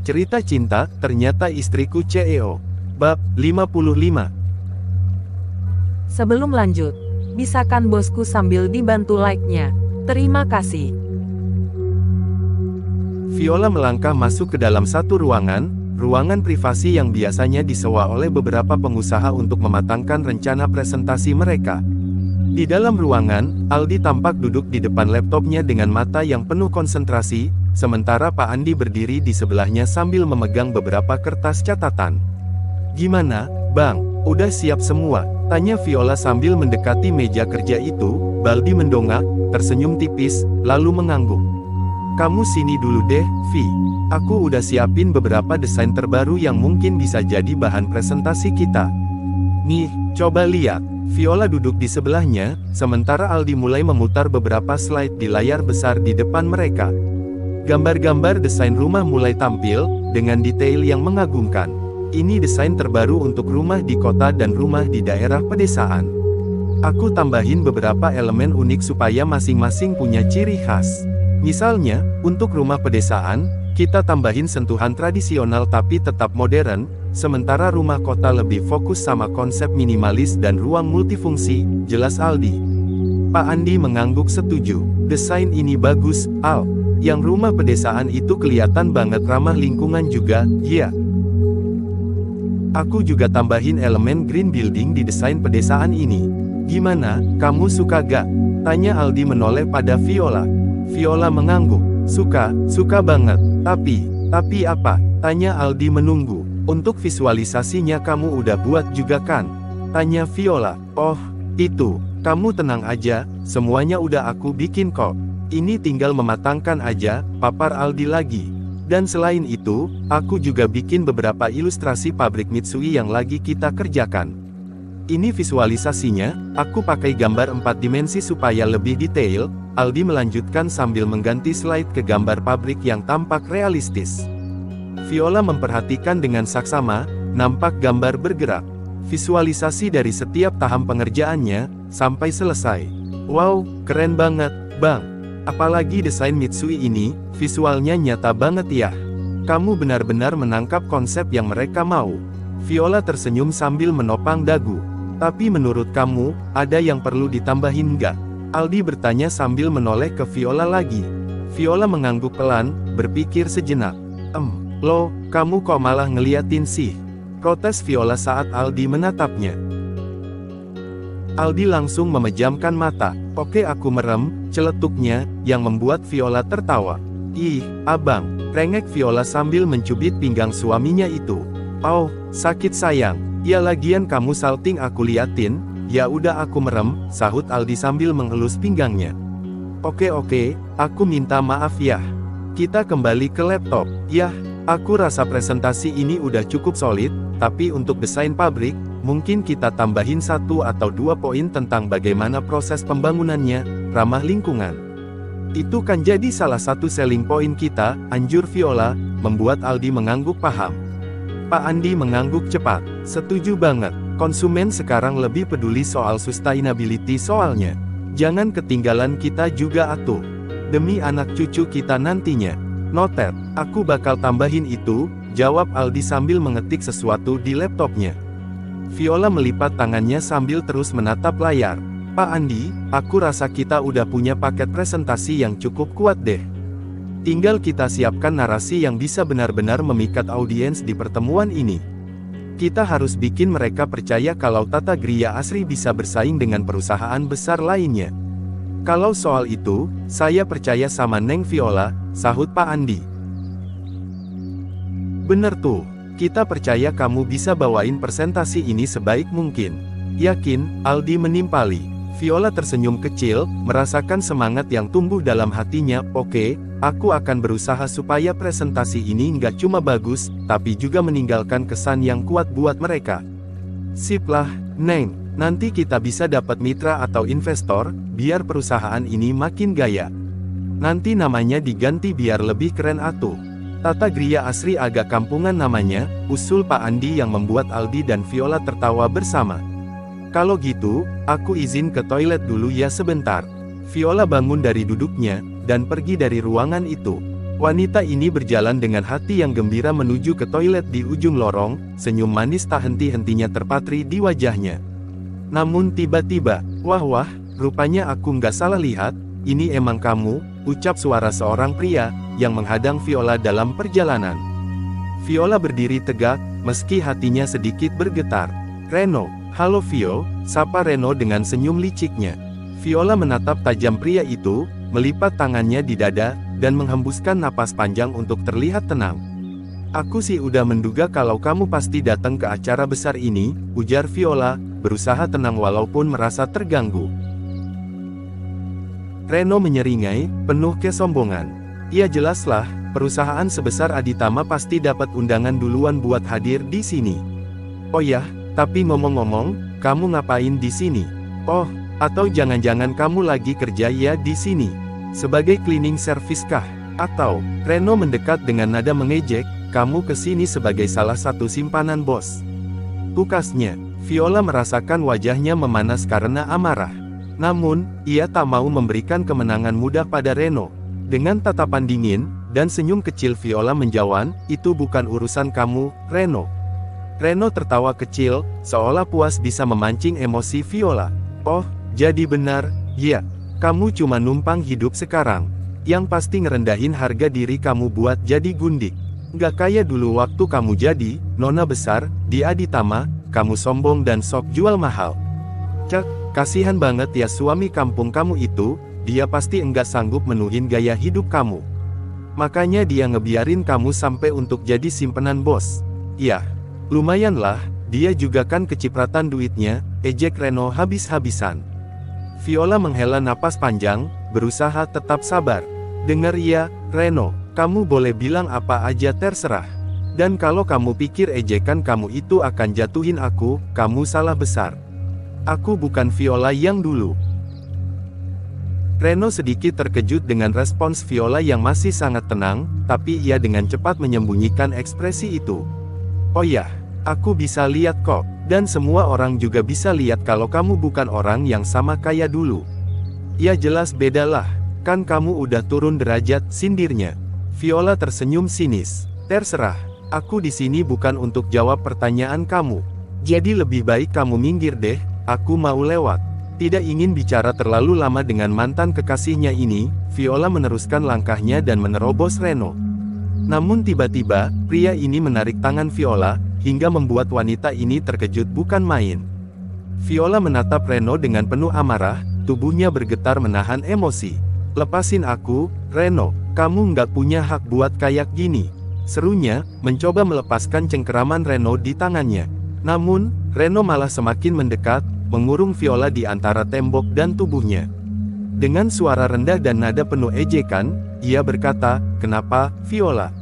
Cerita cinta, ternyata istriku CEO. Bab 55. Sebelum lanjut, bisakan bosku sambil dibantu like-nya. Terima kasih. Viola melangkah masuk ke dalam satu ruangan privasi yang biasanya disewa oleh beberapa pengusaha untuk mematangkan rencana presentasi mereka. Di dalam ruangan, Aldi tampak duduk di depan laptopnya dengan mata yang penuh konsentrasi, sementara Pak Andi berdiri di sebelahnya sambil memegang beberapa kertas catatan. "Gimana, Bang? Udah siap semua?" tanya Viola sambil mendekati meja kerja itu. Baldi mendongak, tersenyum tipis, lalu mengangguk. "Kamu sini dulu deh, Vi. Aku udah siapin beberapa desain terbaru yang mungkin bisa jadi bahan presentasi kita. Nih, coba lihat." Viola duduk di sebelahnya, sementara Aldi mulai memutar beberapa slide di layar besar di depan mereka. Gambar-gambar desain rumah mulai tampil, dengan detail yang mengagumkan. Ini desain terbaru untuk rumah di kota dan rumah di daerah pedesaan. Aku tambahin beberapa elemen unik supaya masing-masing punya ciri khas. Misalnya, untuk rumah pedesaan, kita tambahin sentuhan tradisional tapi tetap modern, sementara rumah kota lebih fokus sama konsep minimalis dan ruang multifungsi, jelas Aldi. Pak Andi mengangguk setuju. "Desain ini bagus, Al. Yang rumah pedesaan itu kelihatan banget ramah lingkungan juga, ya. Aku juga tambahin elemen green building di desain pedesaan ini. Gimana, kamu suka gak?" tanya Aldi menoleh pada Viola. Viola mengangguk. Suka banget. Tapi apa?" tanya Aldi menunggu. "Untuk visualisasinya kamu udah buat juga kan?" tanya Viola. "Oh, itu. Kamu tenang aja, semuanya udah aku bikin kok. Ini tinggal mematangkan aja," papar Aldi lagi. "Dan selain itu, aku juga bikin beberapa ilustrasi pabrik Mitsui yang lagi kita kerjakan. Ini visualisasinya, aku pakai gambar 4 dimensi supaya lebih detail." Aldi melanjutkan sambil mengganti slide ke gambar pabrik yang tampak realistis. Viola memperhatikan dengan saksama, nampak gambar bergerak. Visualisasi dari setiap tahap pengerjaannya, sampai selesai. "Wow, keren banget, Bang. Apalagi desain Mitsui ini, visualnya nyata banget ya. Kamu benar-benar menangkap konsep yang mereka mau." Viola tersenyum sambil menopang dagu. "Tapi menurut kamu, ada yang perlu ditambahin nggak?" Aldi bertanya sambil menoleh ke Viola lagi. Viola mengangguk pelan, berpikir sejenak. Lo, kamu kok malah ngeliatin sih?" protes Viola saat Aldi menatapnya. Aldi langsung memejamkan mata. "Oke, aku merem," celetuknya, yang membuat Viola tertawa. "Ih, abang," rengek Viola sambil mencubit pinggang suaminya itu. "Oh, sakit sayang. Ya lagian kamu salting aku liatin." "Ya udah aku merem," sahut Aldi sambil mengelus pinggangnya. Oke, aku minta maaf ya. Kita kembali ke laptop." "Yah, aku rasa presentasi ini udah cukup solid, tapi untuk desain pabrik, mungkin kita tambahin 1 atau 2 poin tentang bagaimana proses pembangunannya, ramah lingkungan. Itu kan jadi salah satu selling point kita," anjur Viola, membuat Aldi mengangguk paham. Pak Andi mengangguk cepat. "Setuju banget. Konsumen sekarang lebih peduli soal sustainability soalnya. Jangan ketinggalan kita juga atuh. Demi anak cucu kita nantinya." "Noted, aku bakal tambahin itu," jawab Aldi sambil mengetik sesuatu di laptopnya. Viola melipat tangannya sambil terus menatap layar. "Pak Andi, aku rasa kita udah punya paket presentasi yang cukup kuat deh. Tinggal kita siapkan narasi yang bisa benar-benar memikat audiens di pertemuan ini. Kita harus bikin mereka percaya kalau Tata Gria Asri bisa bersaing dengan perusahaan besar lainnya." "Kalau soal itu, saya percaya sama Neng Viola," sahut Pak Andi. "Bener tuh, kita percaya kamu bisa bawain presentasi ini sebaik mungkin." "Yakin," Aldi menimpali. Viola tersenyum kecil, merasakan semangat yang tumbuh dalam hatinya. "Oke, aku akan berusaha supaya presentasi ini nggak cuma bagus, tapi juga meninggalkan kesan yang kuat buat mereka." "Sip lah, Neng. Nanti kita bisa dapat mitra atau investor, biar perusahaan ini makin gaya. Nanti namanya diganti biar lebih keren atuh. Tata Gria Asri agak kampungan namanya," usul Pak Andi yang membuat Aldi dan Viola tertawa bersama. "Kalau gitu, aku izin ke toilet dulu ya sebentar." Viola bangun dari duduknya, dan pergi dari ruangan itu. Wanita ini berjalan dengan hati yang gembira menuju ke toilet di ujung lorong, senyum manis tak henti-hentinya terpatri di wajahnya. Namun tiba-tiba, wah, rupanya aku nggak salah lihat, ini emang kamu, ucap suara seorang pria, yang menghadang Viola dalam perjalanan. Viola berdiri tegak, meski hatinya sedikit bergetar. Reno, halo Vio, sapa Reno dengan senyum liciknya. Viola menatap tajam pria itu, melipat tangannya di dada, dan menghembuskan napas panjang untuk terlihat tenang. Aku sih udah menduga kalau kamu pasti datang ke acara besar ini, ujar Viola, berusaha tenang walaupun merasa terganggu. Reno menyeringai, penuh kesombongan. Ya jelaslah, perusahaan sebesar Aditama pasti dapat undangan duluan buat hadir di sini. Oh ya, tapi ngomong-ngomong, kamu ngapain di sini? Oh, atau jangan-jangan kamu lagi kerja ya di sini? Sebagai cleaning service kah? Atau, Reno mendekat dengan nada mengejek, kamu kesini sebagai salah satu simpanan bos. Tukasnya, Viola merasakan wajahnya memanas karena amarah. Namun, ia tak mau memberikan kemenangan mudah pada Reno. Dengan tatapan dingin, dan senyum kecil Viola menjawab, itu bukan urusan kamu, Reno. Reno tertawa kecil, seolah puas bisa memancing emosi Viola. Oh, jadi benar, ya. Kamu cuma numpang hidup sekarang. Yang pasti ngerendahin harga diri kamu buat jadi gundik. Nggak kayak dulu waktu kamu jadi nona besar di Aditama, kamu sombong dan sok jual mahal. Cak, kasihan banget ya suami kampung kamu itu, dia pasti enggak sanggup menuhin gaya hidup kamu. Makanya dia ngebiarin kamu sampai untuk jadi simpenan bos. Ya, lumayanlah, dia juga kan kecipratan duitnya, ejek Reno habis-habisan. Viola menghela napas panjang, berusaha tetap sabar. Dengar ya, Reno, kamu boleh bilang apa aja terserah. Dan kalau kamu pikir ejekan kamu itu akan jatuhin aku, kamu salah besar. Aku bukan Viola yang dulu. Reno sedikit terkejut dengan respons Viola yang masih sangat tenang, tapi ia dengan cepat menyembunyikan ekspresi itu. Oh ya, aku bisa lihat kok. Dan semua orang juga bisa lihat kalau kamu bukan orang yang sama kayak dulu. Ya jelas bedalah, kan kamu udah turun derajat, sindirnya. Viola tersenyum sinis. Terserah, aku di sini bukan untuk jawab pertanyaan kamu. Jadi lebih baik kamu minggir deh, aku mau lewat. Tidak ingin bicara terlalu lama dengan mantan kekasihnya ini, Viola meneruskan langkahnya dan menerobos Reno. Namun tiba-tiba, pria ini menarik tangan Viola, hingga membuat wanita ini terkejut bukan main. Viola menatap Reno dengan penuh amarah, tubuhnya bergetar menahan emosi. Lepasin aku, Reno, kamu nggak punya hak buat kayak gini. Serunya, mencoba melepaskan cengkeraman Reno di tangannya. Namun, Reno malah semakin mendekat, mengurung Viola di antara tembok dan tubuhnya. Dengan suara rendah dan nada penuh ejekan, ia berkata, kenapa, Viola?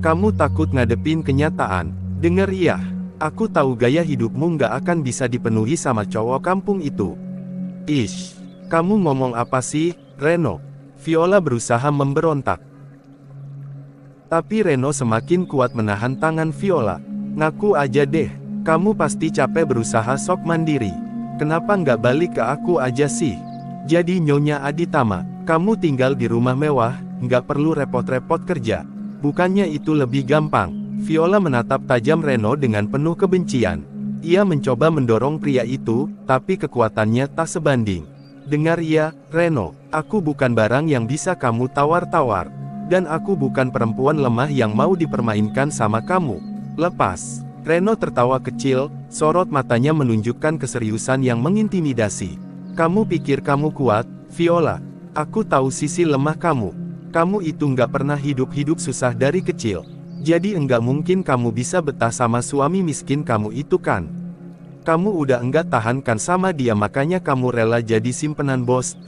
Kamu takut ngadepin kenyataan? Dengar ya, aku tahu gaya hidupmu nggak akan bisa dipenuhi sama cowok kampung itu. Ish, kamu ngomong apa sih, Reno? Viola berusaha memberontak. Tapi Reno semakin kuat menahan tangan Viola. Ngaku aja deh, kamu pasti capek berusaha sok mandiri. Kenapa nggak balik ke aku aja sih? Jadi Nyonya Aditama, kamu tinggal di rumah mewah, nggak perlu repot-repot kerja. Bukannya itu lebih gampang? Viola menatap tajam Reno dengan penuh kebencian. Ia mencoba mendorong pria itu, tapi kekuatannya tak sebanding. Dengar ya, Reno, aku bukan barang yang bisa kamu tawar-tawar. Dan aku bukan perempuan lemah yang mau dipermainkan sama kamu. Lepas. Reno tertawa kecil, sorot matanya menunjukkan keseriusan yang mengintimidasi. Kamu pikir kamu kuat, Viola? Aku tahu sisi lemah kamu. Kamu itu nggak pernah hidup susah dari kecil. Jadi enggak mungkin kamu bisa betah sama suami miskin kamu itu kan? Kamu udah enggak tahankan sama dia makanya kamu rela jadi simpenan bos,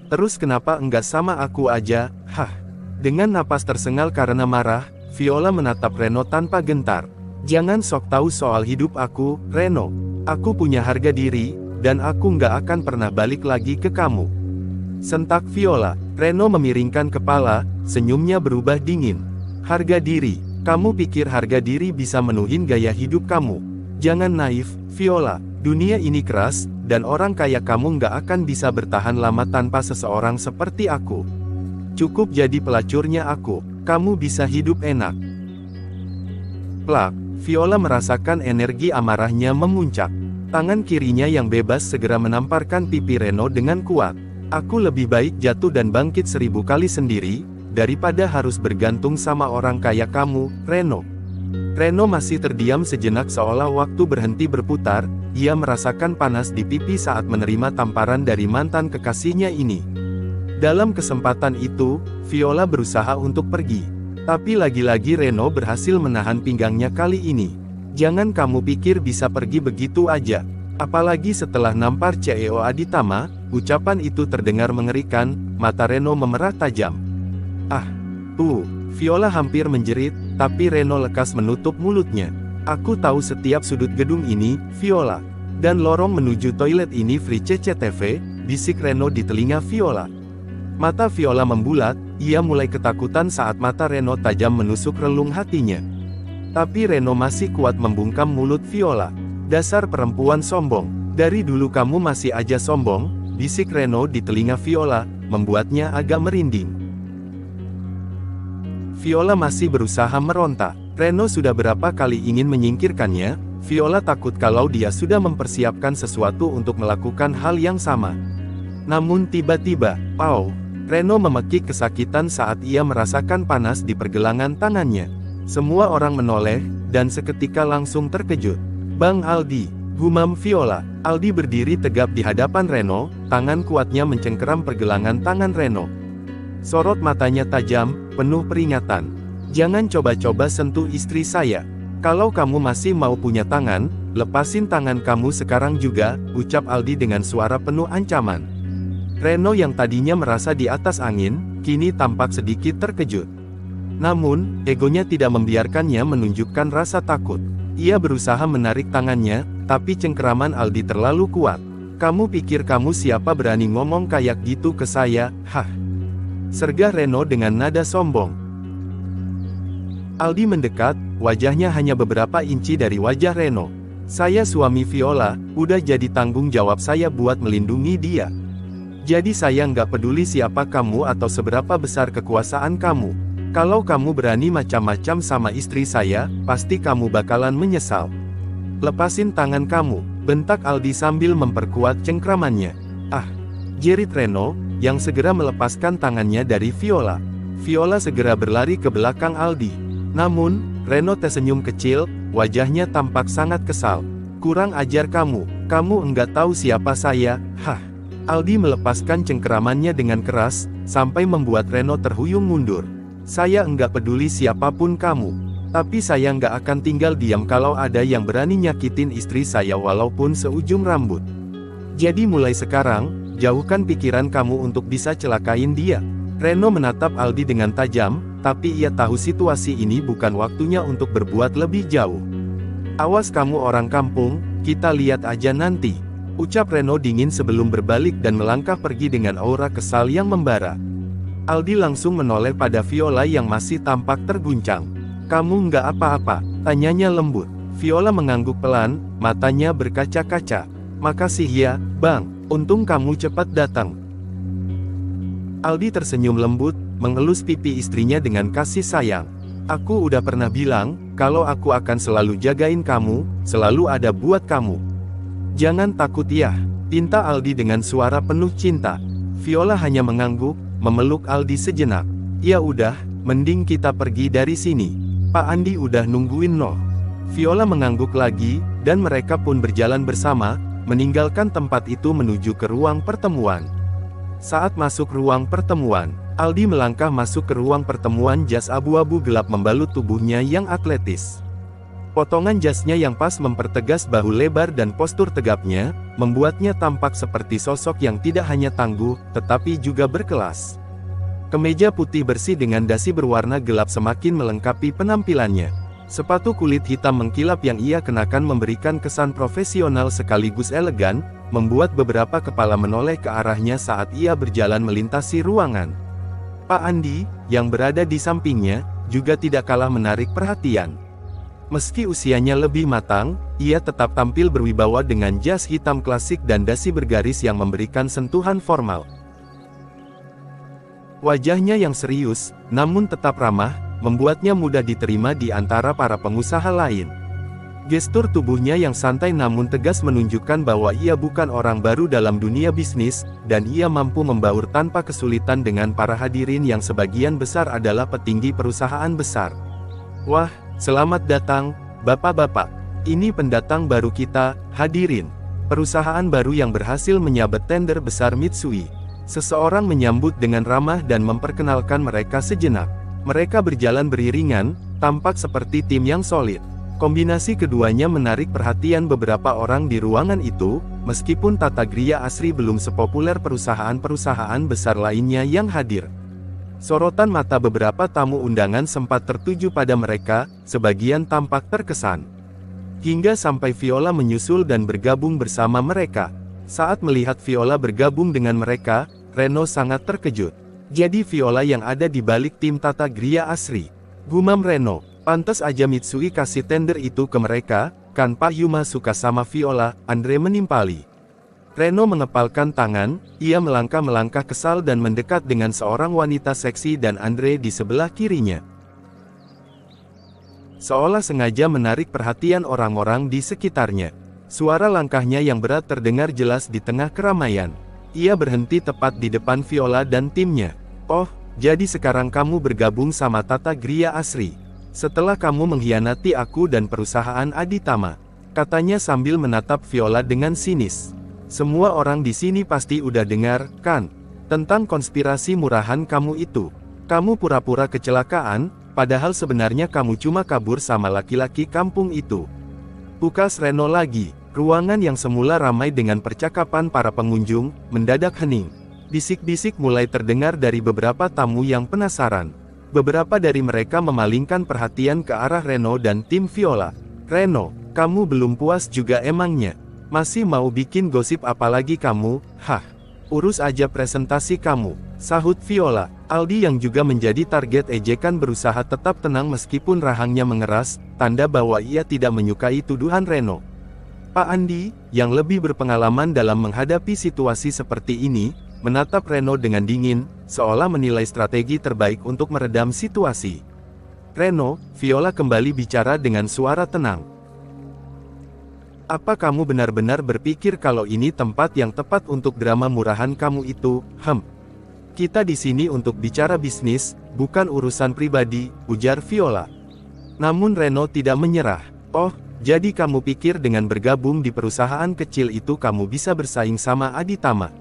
Terus kenapa enggak sama aku aja, Dengan napas tersengal karena marah, Viola menatap Reno tanpa gentar. Jangan sok tahu soal hidup aku, Reno. Aku punya harga diri, dan aku enggak akan pernah balik lagi ke kamu. Sentak Viola, Reno memiringkan kepala, senyumnya berubah dingin. Harga diri, kamu pikir harga diri bisa menuhin gaya hidup kamu? Jangan naif, Viola, dunia ini keras, dan orang kaya kamu nggak akan bisa bertahan lama tanpa seseorang seperti aku. Cukup jadi pelacurnya aku. Kamu bisa hidup enak. Plak, Viola merasakan energi amarahnya memuncak. Tangan kirinya yang bebas segera menamparkan pipi Reno dengan kuat. Aku lebih baik jatuh dan bangkit 1000 kali sendiri, daripada harus bergantung sama orang kayak kamu, Reno. Reno masih terdiam sejenak seolah waktu berhenti berputar. Ia merasakan panas di pipi saat menerima tamparan dari mantan kekasihnya ini. Dalam kesempatan itu, Viola berusaha untuk pergi. Tapi lagi-lagi Reno berhasil menahan pinggangnya kali ini. Jangan kamu pikir bisa pergi begitu aja. Apalagi setelah nampar CEO Aditama, ucapan itu terdengar mengerikan, mata Reno memerah tajam. Viola hampir menjerit, tapi Reno lekas menutup mulutnya. Aku tahu setiap sudut gedung ini, Viola. Dan lorong menuju toilet ini free CCTV, bisik Reno di telinga Viola. Mata Viola membulat, ia mulai ketakutan saat mata Reno tajam menusuk relung hatinya. Tapi Reno masih kuat membungkam mulut Viola. Dasar perempuan sombong, dari dulu kamu masih aja sombong, bisik Reno di telinga Viola, membuatnya agak merinding. Viola masih berusaha meronta. Reno sudah berapa kali ingin menyingkirkannya, Viola takut kalau dia sudah mempersiapkan sesuatu untuk melakukan hal yang sama. Namun tiba-tiba, Reno memekik kesakitan saat ia merasakan panas di pergelangan tangannya. Semua orang menoleh, dan seketika langsung terkejut. Bang Aldi, gumam Viola. Aldi berdiri tegap di hadapan Reno, tangan kuatnya mencengkeram pergelangan tangan Reno. Sorot matanya tajam, penuh peringatan. Jangan coba-coba sentuh istri saya. Kalau kamu masih mau punya tangan, lepasin tangan kamu sekarang juga, ucap Aldi dengan suara penuh ancaman. Reno yang tadinya merasa di atas angin, kini tampak sedikit terkejut. Namun, egonya tidak membiarkannya menunjukkan rasa takut. Ia berusaha menarik tangannya, tapi cengkeraman Aldi terlalu kuat. Kamu pikir kamu siapa berani ngomong kayak gitu ke saya, sergah Reno dengan nada sombong. Aldi mendekat, wajahnya hanya beberapa inci dari wajah Reno. Saya suami Viola, udah jadi tanggung jawab saya buat melindungi dia. Jadi saya nggak peduli siapa kamu atau seberapa besar kekuasaan kamu. Kalau kamu berani macam-macam sama istri saya, pasti kamu bakalan menyesal. Lepasin tangan kamu, bentak Aldi sambil memperkuat cengkramannya. Jerit Reno, yang segera melepaskan tangannya dari Viola. Viola segera berlari ke belakang Aldi. Namun, Reno tersenyum kecil, wajahnya tampak sangat kesal. Kurang ajar kamu enggak tahu siapa saya, Aldi melepaskan cengkeramannya dengan keras, sampai membuat Reno terhuyung mundur. Saya enggak peduli siapapun kamu. Tapi saya enggak akan tinggal diam kalau ada yang berani nyakitin istri saya walaupun seujung rambut. Jadi mulai sekarang, jauhkan pikiran kamu untuk bisa celakain dia. Reno menatap Aldi dengan tajam, tapi ia tahu situasi ini bukan waktunya untuk berbuat lebih jauh. Awas kamu orang kampung, kita lihat aja nanti. Ucap Reno dingin sebelum berbalik dan melangkah pergi dengan aura kesal yang membara. Aldi langsung menoleh pada Viola yang masih tampak terguncang. Kamu nggak apa-apa, tanyanya lembut. Viola mengangguk pelan, matanya berkaca-kaca. Makasih ya, Bang, untung kamu cepat datang. Aldi tersenyum lembut, mengelus pipi istrinya dengan kasih sayang. Aku udah pernah bilang, kalau aku akan selalu jagain kamu, selalu ada buat kamu. Jangan takut ya, pinta Aldi dengan suara penuh cinta. Viola hanya mengangguk, memeluk Aldi sejenak. Ya udah, mending kita pergi dari sini. Pak Andi udah nungguin loh. Viola mengangguk lagi, dan mereka pun berjalan bersama, meninggalkan tempat itu menuju ke ruang pertemuan. Saat masuk ruang pertemuan, Aldi melangkah masuk ke ruang pertemuan. Jas abu-abu gelap membalut tubuhnya yang atletis. Potongan jasnya yang pas mempertegas bahu lebar dan postur tegapnya, membuatnya tampak seperti sosok yang tidak hanya tangguh, tetapi juga berkelas. Kemeja putih bersih dengan dasi berwarna gelap semakin melengkapi penampilannya. Sepatu kulit hitam mengkilap yang ia kenakan memberikan kesan profesional sekaligus elegan, membuat beberapa kepala menoleh ke arahnya saat ia berjalan melintasi ruangan. Pak Andi, yang berada di sampingnya, juga tidak kalah menarik perhatian. Meski usianya lebih matang, ia tetap tampil berwibawa dengan jas hitam klasik dan dasi bergaris yang memberikan sentuhan formal. Wajahnya yang serius, namun tetap ramah, membuatnya mudah diterima di antara para pengusaha lain. Gestur tubuhnya yang santai namun tegas menunjukkan bahwa ia bukan orang baru dalam dunia bisnis, dan ia mampu membaur tanpa kesulitan dengan para hadirin yang sebagian besar adalah petinggi perusahaan besar. Wah, selamat datang, Bapak-bapak. Ini pendatang baru kita, hadirin. Perusahaan baru yang berhasil menyabet tender besar Mitsui. Seseorang menyambut dengan ramah dan memperkenalkan mereka sejenak. Mereka berjalan beriringan, tampak seperti tim yang solid. Kombinasi keduanya menarik perhatian beberapa orang di ruangan itu, meskipun Tata Gria Asri belum sepopuler perusahaan-perusahaan besar lainnya yang hadir. Sorotan mata beberapa tamu undangan sempat tertuju pada mereka, sebagian tampak terkesan. Hingga sampai Viola menyusul dan bergabung bersama mereka. Saat melihat Viola bergabung dengan mereka, Reno sangat terkejut. Jadi Viola yang ada di balik tim Tata Gria Asri. Gumam Reno. Pantes aja Mitsui kasih tender itu ke mereka, kan Pak Yuma suka sama Viola, Andre menimpali. Reno mengepalkan tangan, ia melangkah-melangkah kesal dan mendekat dengan seorang wanita seksi dan Andre di sebelah kirinya. Seolah sengaja menarik perhatian orang-orang di sekitarnya. Suara langkahnya yang berat terdengar jelas di tengah keramaian. Ia berhenti tepat di depan Viola dan timnya. Oh, jadi sekarang kamu bergabung sama Tata Gria Asri. Setelah kamu mengkhianati aku dan perusahaan Aditama, katanya sambil menatap Viola dengan sinis. Semua orang di sini pasti udah dengar, kan? Tentang konspirasi murahan kamu itu. Kamu pura-pura kecelakaan, padahal sebenarnya kamu cuma kabur sama laki-laki kampung itu. Pukas Reno lagi. Ruangan yang semula ramai dengan percakapan para pengunjung, mendadak hening. Bisik-bisik mulai terdengar dari beberapa tamu yang penasaran. Beberapa dari mereka memalingkan perhatian ke arah Reno dan tim Viola. Reno, kamu belum puas juga emangnya? Masih mau bikin gosip apalagi kamu? Hah, urus aja presentasi kamu, sahut Viola. Aldi yang juga menjadi target ejekan berusaha tetap tenang meskipun rahangnya mengeras, tanda bahwa ia tidak menyukai tuduhan Reno. Pak Andi, yang lebih berpengalaman dalam menghadapi situasi seperti ini, menatap Reno dengan dingin, seolah menilai strategi terbaik untuk meredam situasi. Reno, Viola kembali bicara dengan suara tenang. Apa kamu benar-benar berpikir kalau ini tempat yang tepat untuk drama murahan kamu itu? Kita di sini untuk bicara bisnis, bukan urusan pribadi, ujar Viola. Namun Reno tidak menyerah. Oh, jadi kamu pikir dengan bergabung di perusahaan kecil itu kamu bisa bersaing sama Aditama?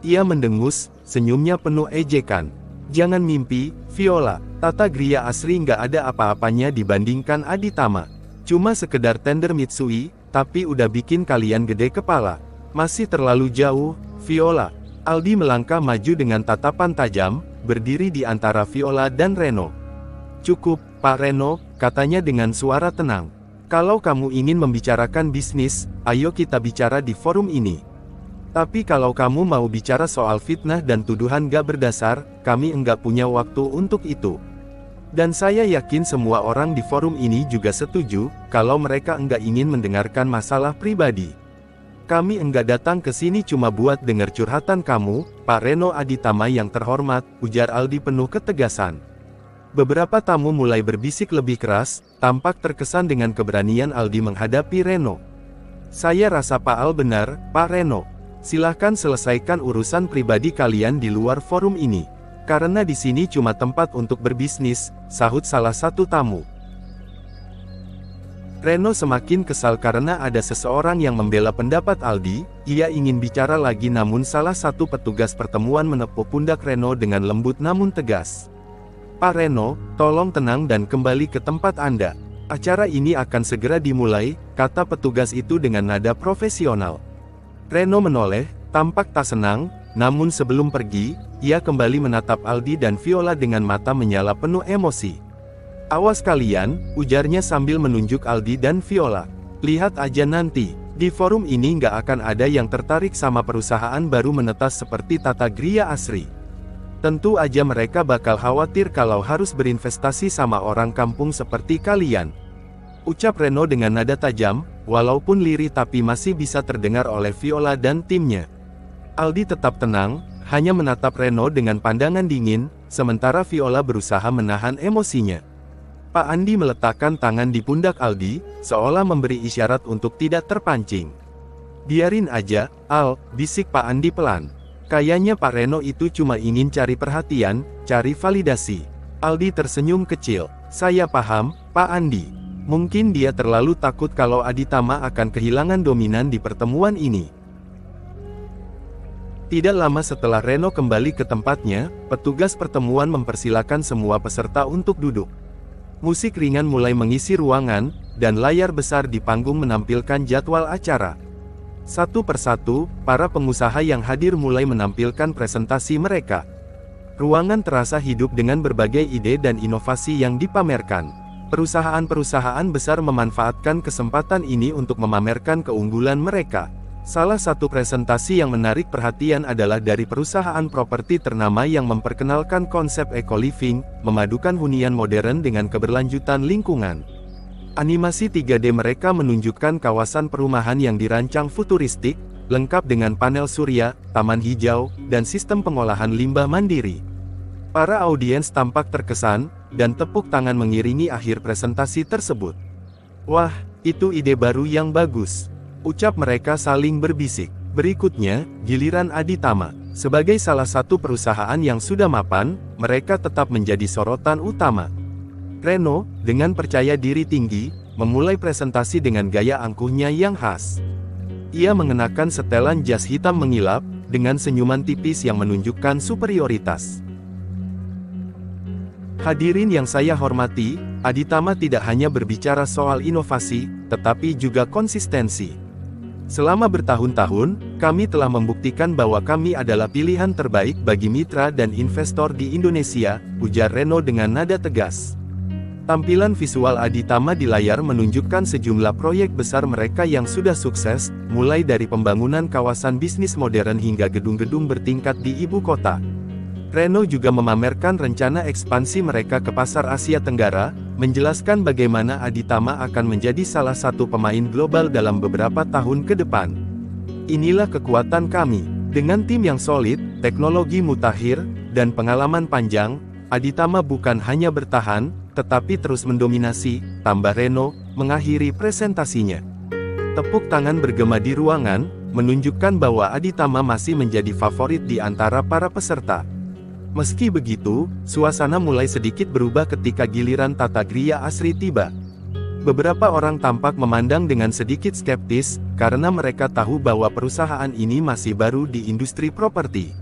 Ia mendengus, senyumnya penuh ejekan. Jangan mimpi, Viola. Tata Gria Asri nggak ada apa-apanya dibandingkan Aditama. Cuma sekedar tender Mitsui, tapi udah bikin kalian gede kepala. Masih terlalu jauh, Viola. Aldi melangkah maju dengan tatapan tajam, berdiri di antara Viola dan Reno. Cukup, Pak Reno, katanya dengan suara tenang. Kalau kamu ingin membicarakan bisnis, ayo kita bicara di forum ini. Tapi kalau kamu mau bicara soal fitnah dan tuduhan gak berdasar, kami enggak punya waktu untuk itu. Dan saya yakin semua orang di forum ini juga setuju, kalau mereka enggak ingin mendengarkan masalah pribadi. Kami enggak datang ke sini cuma buat dengar curhatan kamu, Pak Reno Aditama yang terhormat, ujar Aldi penuh ketegasan. Beberapa tamu mulai berbisik lebih keras, tampak terkesan dengan keberanian Aldi menghadapi Reno. Saya rasa Pak Al benar, Pak Reno. Silahkan selesaikan urusan pribadi kalian di luar forum ini. Karena di sini cuma tempat untuk berbisnis, sahut salah satu tamu. Reno semakin kesal karena ada seseorang yang membela pendapat Aldi. Ia ingin bicara lagi namun salah satu petugas pertemuan menepuk pundak Reno dengan lembut namun tegas. Pak Reno, tolong tenang dan kembali ke tempat Anda. Acara ini akan segera dimulai, kata petugas itu dengan nada profesional. Reno menoleh, tampak tak senang, namun sebelum pergi, ia kembali menatap Aldi dan Viola dengan mata menyala penuh emosi. Awas kalian, ujarnya sambil menunjuk Aldi dan Viola. Lihat aja nanti, di forum ini nggak akan ada yang tertarik sama perusahaan baru menetas seperti Tata Gria Asri. Tentu aja mereka bakal khawatir kalau harus berinvestasi sama orang kampung seperti kalian. Ucap Reno dengan nada tajam, walaupun lirih tapi masih bisa terdengar oleh Viola dan timnya. Aldi tetap tenang, hanya menatap Reno dengan pandangan dingin, sementara Viola berusaha menahan emosinya. Pak Andi meletakkan tangan di pundak Aldi, seolah memberi isyarat untuk tidak terpancing. "Biarin aja, Al," bisik Pak Andi pelan. "Kayaknya Pak Reno itu cuma ingin cari perhatian, cari validasi." Aldi tersenyum kecil. "Saya paham, Pak Andi. Mungkin dia terlalu takut kalau Aditama akan kehilangan dominan di pertemuan ini." Tidak lama setelah Reno kembali ke tempatnya, petugas pertemuan mempersilakan semua peserta untuk duduk. Musik ringan mulai mengisi ruangan, dan layar besar di panggung menampilkan jadwal acara. Satu persatu, para pengusaha yang hadir mulai menampilkan presentasi mereka. Ruangan terasa hidup dengan berbagai ide dan inovasi yang dipamerkan. Perusahaan-perusahaan besar memanfaatkan kesempatan ini untuk memamerkan keunggulan mereka. Salah satu presentasi yang menarik perhatian adalah dari perusahaan properti ternama yang memperkenalkan konsep eco-living, memadukan hunian modern dengan keberlanjutan lingkungan. Animasi 3D mereka menunjukkan kawasan perumahan yang dirancang futuristik, lengkap dengan panel surya, taman hijau, dan sistem pengolahan limbah mandiri. Para audiens tampak terkesan, dan tepuk tangan mengiringi akhir presentasi tersebut. "Wah, itu ide baru yang bagus," ucap mereka saling berbisik. Berikutnya, giliran Aditama. Sebagai salah satu perusahaan yang sudah mapan, mereka tetap menjadi sorotan utama. Reno, dengan percaya diri tinggi, memulai presentasi dengan gaya angkuhnya yang khas. Ia mengenakan setelan jas hitam mengilap, dengan senyuman tipis yang menunjukkan superioritas. "Hadirin yang saya hormati, Aditama tidak hanya berbicara soal inovasi, tetapi juga konsistensi. Selama bertahun-tahun, kami telah membuktikan bahwa kami adalah pilihan terbaik bagi mitra dan investor di Indonesia," ujar Reno dengan nada tegas. Tampilan visual Aditama di layar menunjukkan sejumlah proyek besar mereka yang sudah sukses, mulai dari pembangunan kawasan bisnis modern hingga gedung-gedung bertingkat di ibu kota. Reno juga memamerkan rencana ekspansi mereka ke pasar Asia Tenggara, menjelaskan bagaimana Aditama akan menjadi salah satu pemain global dalam beberapa tahun ke depan. "Inilah kekuatan kami. Dengan tim yang solid, teknologi mutakhir, dan pengalaman panjang, Aditama bukan hanya bertahan, tetapi terus mendominasi," tambah Reno, mengakhiri presentasinya. Tepuk tangan bergema di ruangan, menunjukkan bahwa Aditama masih menjadi favorit di antara para peserta. Meski begitu, suasana mulai sedikit berubah ketika giliran Tata Griya Asri tiba. Beberapa orang tampak memandang dengan sedikit skeptis, karena mereka tahu bahwa perusahaan ini masih baru di industri properti.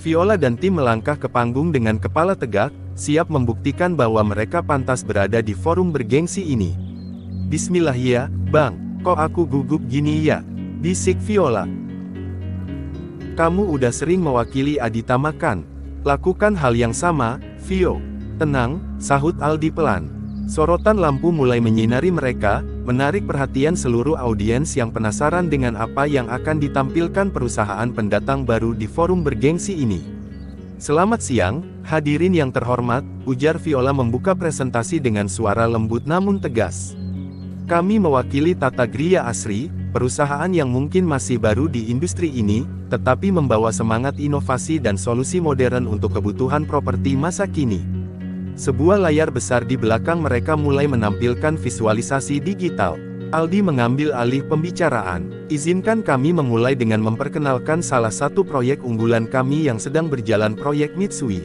Viola dan tim melangkah ke panggung dengan kepala tegak, siap membuktikan bahwa mereka pantas berada di forum bergengsi ini. "Bismillah ya, Bang, kok aku gugup gini ya?" bisik Viola. "Kamu udah sering mewakili Aditama kan? Lakukan hal yang sama, Vio." "Tenang," sahut Aldi pelan. Sorotan lampu mulai menyinari mereka, menarik perhatian seluruh audiens yang penasaran dengan apa yang akan ditampilkan perusahaan pendatang baru di forum bergengsi ini. "Selamat siang, hadirin yang terhormat," ujar Viola membuka presentasi dengan suara lembut namun tegas. "Kami mewakili Tata Griya Asri, perusahaan yang mungkin masih baru di industri ini, tetapi membawa semangat inovasi dan solusi modern untuk kebutuhan properti masa kini." Sebuah layar besar di belakang mereka mulai menampilkan visualisasi digital. Aldi mengambil alih pembicaraan. "Izinkan kami memulai dengan memperkenalkan salah satu proyek unggulan kami yang sedang berjalan, proyek Mitsui.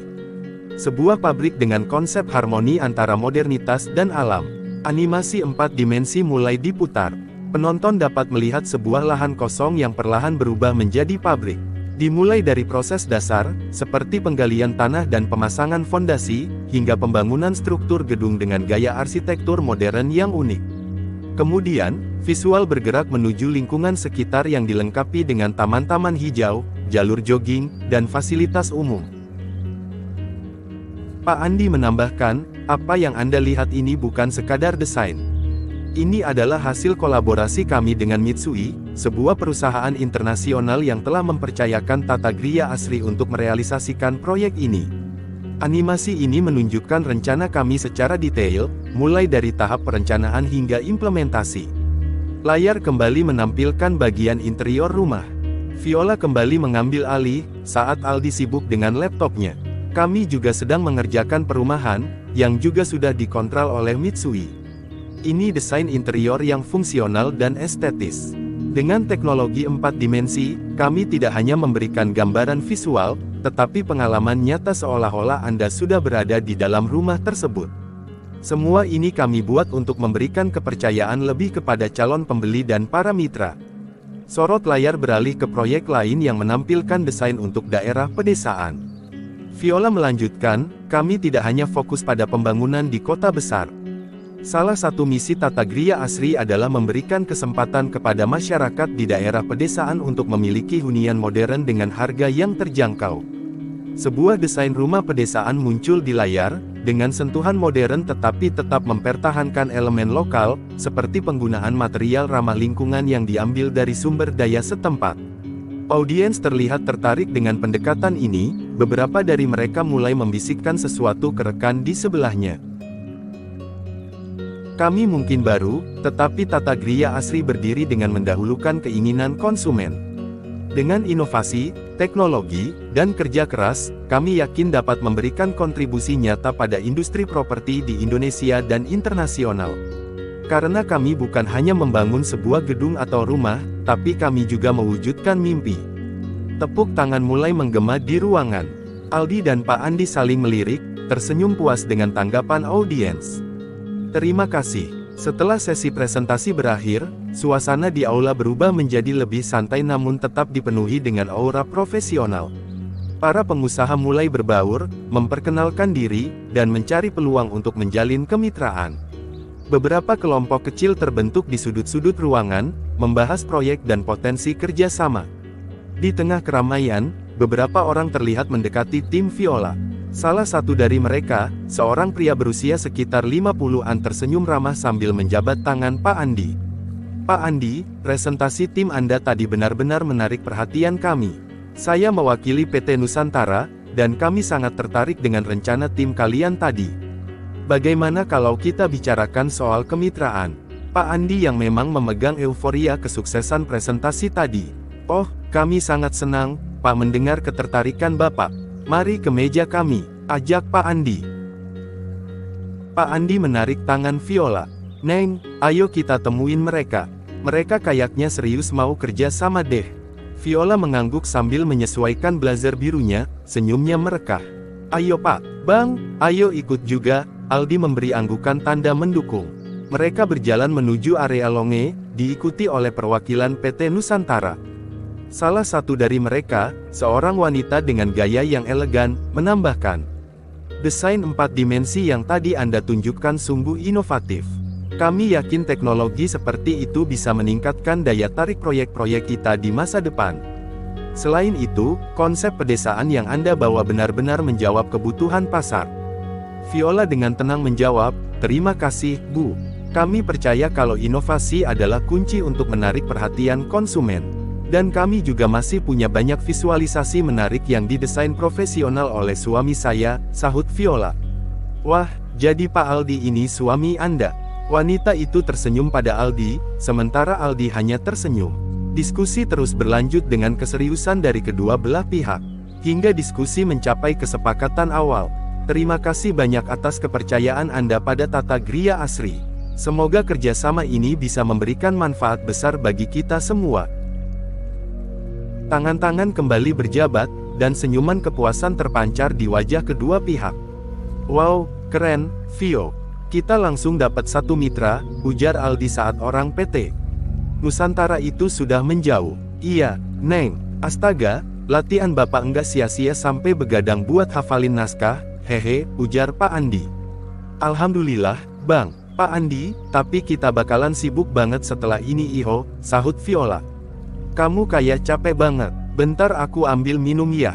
Sebuah pabrik dengan konsep harmoni antara modernitas dan alam." Animasi 4 dimensi mulai diputar. Penonton dapat melihat sebuah lahan kosong yang perlahan berubah menjadi pabrik. Dimulai dari proses dasar, seperti penggalian tanah dan pemasangan fondasi, hingga pembangunan struktur gedung dengan gaya arsitektur modern yang unik. Kemudian, visual bergerak menuju lingkungan sekitar yang dilengkapi dengan taman-taman hijau, jalur jogging, dan fasilitas umum. Pak Andi menambahkan, "Apa yang Anda lihat ini bukan sekadar desain. Ini adalah hasil kolaborasi kami dengan Mitsui, sebuah perusahaan internasional yang telah mempercayakan Tata Griya Asri untuk merealisasikan proyek ini." Animasi ini menunjukkan rencana kami secara detail, mulai dari tahap perencanaan hingga implementasi. Layar kembali menampilkan bagian interior rumah. Viola kembali mengambil alih, saat Aldi sibuk dengan laptopnya. Kami juga sedang mengerjakan perumahan, yang juga sudah dikontrol oleh Mitsui. Ini desain interior yang fungsional dan estetis. Dengan teknologi 4 dimensi, kami tidak hanya memberikan gambaran visual, tetapi pengalaman nyata seolah-olah Anda sudah berada di dalam rumah tersebut. Semua ini kami buat untuk memberikan kepercayaan lebih kepada calon pembeli dan para mitra. Sorot layar beralih ke proyek lain yang menampilkan desain untuk daerah pedesaan. Viola melanjutkan, kami tidak hanya fokus pada pembangunan di kota besar. Salah satu misi Tata Gria Asri adalah memberikan kesempatan kepada masyarakat di daerah pedesaan untuk memiliki hunian modern dengan harga yang terjangkau. Sebuah desain rumah pedesaan muncul di layar, dengan sentuhan modern tetapi tetap mempertahankan elemen lokal, seperti penggunaan material ramah lingkungan yang diambil dari sumber daya setempat. Audiens terlihat tertarik dengan pendekatan ini, beberapa dari mereka mulai membisikkan sesuatu ke rekan di sebelahnya. Kami mungkin baru, tetapi Tata Gria Asri berdiri dengan mendahulukan keinginan konsumen. Dengan inovasi, teknologi, dan kerja keras, kami yakin dapat memberikan kontribusi nyata pada industri properti di Indonesia dan internasional. Karena kami bukan hanya membangun sebuah gedung atau rumah, tapi kami juga mewujudkan mimpi. Tepuk tangan mulai menggema di ruangan. Aldi dan Pak Andi saling melirik, tersenyum puas dengan tanggapan audiens. Terima kasih. Setelah sesi presentasi berakhir, suasana di aula berubah menjadi lebih santai namun tetap dipenuhi dengan aura profesional. Para pengusaha mulai berbaur, memperkenalkan diri, dan mencari peluang untuk menjalin kemitraan. Beberapa kelompok kecil terbentuk di sudut-sudut ruangan, membahas proyek dan potensi kerjasama. Di tengah keramaian, beberapa orang terlihat mendekati tim Viola. Salah satu dari mereka, seorang pria berusia sekitar 50-an tersenyum ramah sambil menjabat tangan Pak Andi. Pak Andi, presentasi tim Anda tadi benar-benar menarik perhatian kami. Saya mewakili PT Nusantara, dan kami sangat tertarik dengan rencana tim kalian tadi. Bagaimana kalau kita bicarakan soal kemitraan? Pak Andi yang memang memegang euforia kesuksesan presentasi tadi. Oh, kami sangat senang, Pak, mendengar ketertarikan Bapak. Mari ke meja kami, ajak Pak Andi. Pak Andi menarik tangan Viola. Neng, ayo kita temuin mereka. Mereka kayaknya serius mau kerja sama deh. Viola mengangguk sambil menyesuaikan blazer birunya, senyumnya merekah. Ayo Pak, Bang, ayo ikut juga. Aldi memberi anggukan tanda mendukung. Mereka berjalan menuju area longe, diikuti oleh perwakilan PT Nusantara. Salah satu dari mereka, seorang wanita dengan gaya yang elegan, menambahkan, desain 4 dimensi yang tadi Anda tunjukkan sungguh inovatif. Kami yakin teknologi seperti itu bisa meningkatkan daya tarik proyek-proyek kita di masa depan. Selain itu, konsep pedesaan yang Anda bawa benar-benar menjawab kebutuhan pasar. Viola dengan tenang menjawab, terima kasih, Bu. Kami percaya kalau inovasi adalah kunci untuk menarik perhatian konsumen. Dan kami juga masih punya banyak visualisasi menarik yang didesain profesional oleh suami saya, sahut Viola. Wah, jadi Pak Aldi ini suami Anda. Wanita itu tersenyum pada Aldi, sementara Aldi hanya tersenyum. Diskusi terus berlanjut dengan keseriusan dari kedua belah pihak. Hingga diskusi mencapai kesepakatan awal. Terima kasih banyak atas kepercayaan Anda pada Tata Gria Asri. Semoga kerjasama ini bisa memberikan manfaat besar bagi kita semua. Tangan-tangan kembali berjabat, dan senyuman kepuasan terpancar di wajah kedua pihak. Wow, keren, Vio. Kita langsung dapat satu mitra, ujar Aldi saat orang PT Nusantara itu sudah menjauh. Iya, Neng, astaga, latihan Bapak enggak sia-sia sampai begadang buat hafalin naskah, hehe, ujar Pak Andi. Alhamdulillah, Bang, Pak Andi, tapi kita bakalan sibuk banget setelah ini Iho, sahut Viola. Kamu kayak capek banget, bentar aku ambil minum ya.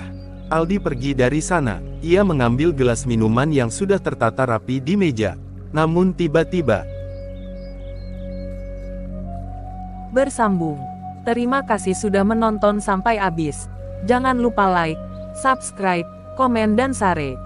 Aldi pergi dari sana, ia mengambil gelas minuman yang sudah tertata rapi di meja. Namun tiba-tiba, Bersambung. Terima kasih sudah menonton sampai habis. Jangan lupa like, subscribe, komen dan share.